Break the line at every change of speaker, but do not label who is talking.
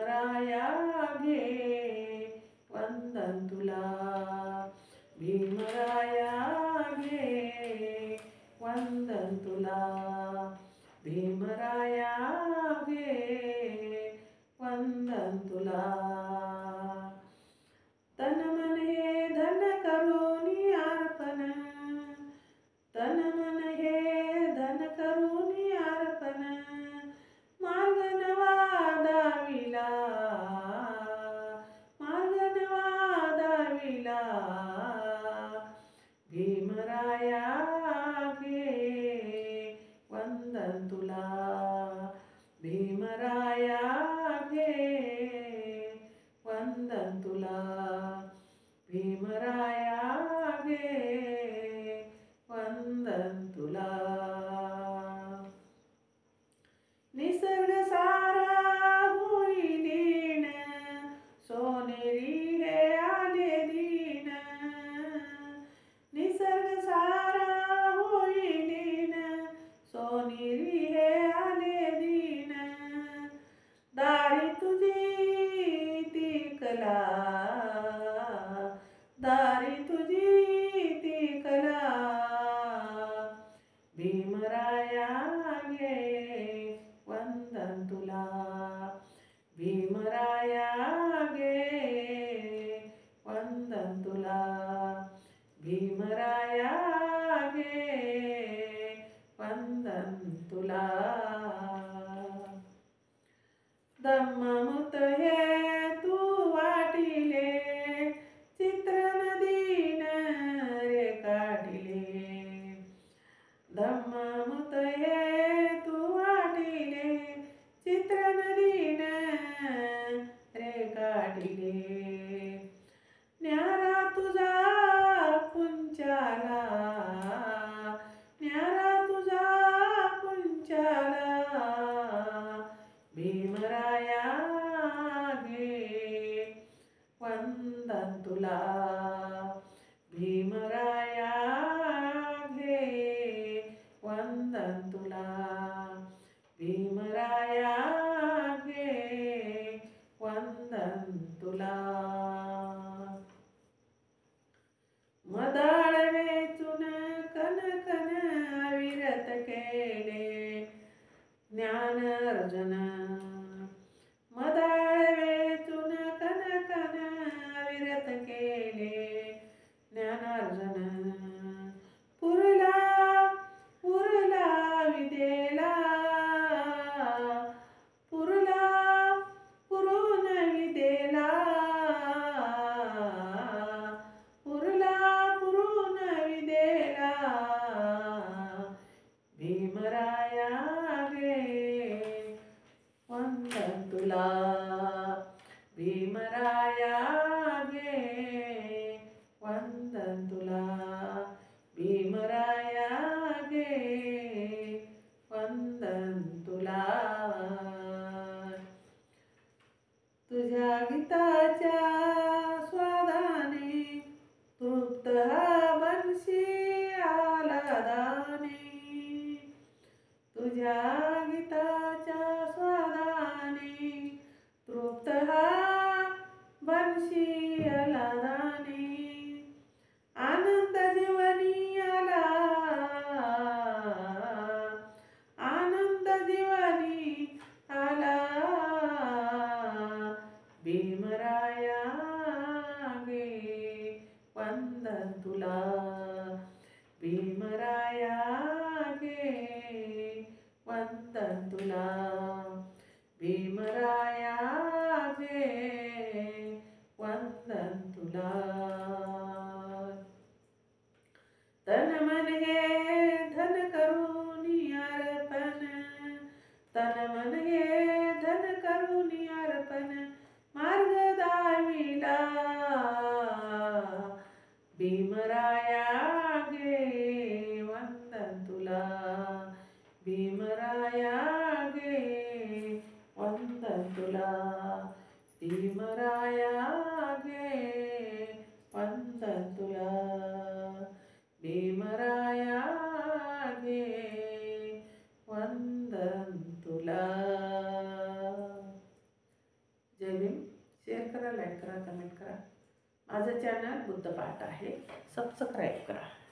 भीमराया घे वंदन तुला, भीमराया घे वंदन तुला, भीमराया घे वंदन तुला. तन मन हे धन करूनी अर्पण, तन मन हे धन करूनी अर्पण, मार्ग नवा दाविला, मार्ग नवा दाविला, भीमराया घे वंदन तुला, भीमराया घे वंदन तुला, भीमराया घे वंदन तुला. निसर्ग सारा होई लीन, सोनेरी हे आले दीन, निसर्ग सारा होई लीन, सोनेरी हे आले दीन, दारी तुझी ती कला, दारी तुझी ती कला, भीमराया घे वंदन तुला, भीमराया घे वंदन तुला, भीमराया घे वंदन तुला. दम्ममुत हे तू वाटिले, चित्र नदीन रे काढिले, दम्ममुत हे तू वाटिले, चित्र नदीन रे काढिले, न्यारा तुझा कुंचाला, न्यारा तुझा कुंचाला, भीमराया घे वंदन तुला, भीमराया घे वंदन तुला, भीमराया घे वंदन तुला. मदाळ वेचून कनकन अविरत केले ज्ञानार्जन, मदाळ वेचून कनकन अविरत केले ज्ञानार्जन, पुरला पुरला विदेला, पुरला पुरून विदेला, पुरला पुरून विदेला, भीमराया घे वंदन तुला, भीमराया घे वंदन तुला, भीमराया घे वंदन तुला. तुझ्या गीताच्या स्वादाने तृप्त हा बनशी आलादाने, तुझ्या गीताच्या स्वादाने तृप्त हा बनशी आलादाने, आनंद जीवनी आला, आनंद जीवनी आला, भीमराया घे वंदन तुला, भीमराया घे वंदन तुला, भीमराया घे वंदन तुला. तन मन हे धन करूनी अर्पण, तन मन हे धन करूनी अर्पण, मार्ग दाविला, भीमराया घे वंदन तुला, भीमराया घे वंदन तुला, भीमराया घे वंदन तुला, भीमराया घे वंदन तुला. करा, कमेंट करा. माझं चॅनल बुद्धपाठ आहे, सबस्क्राईब करा.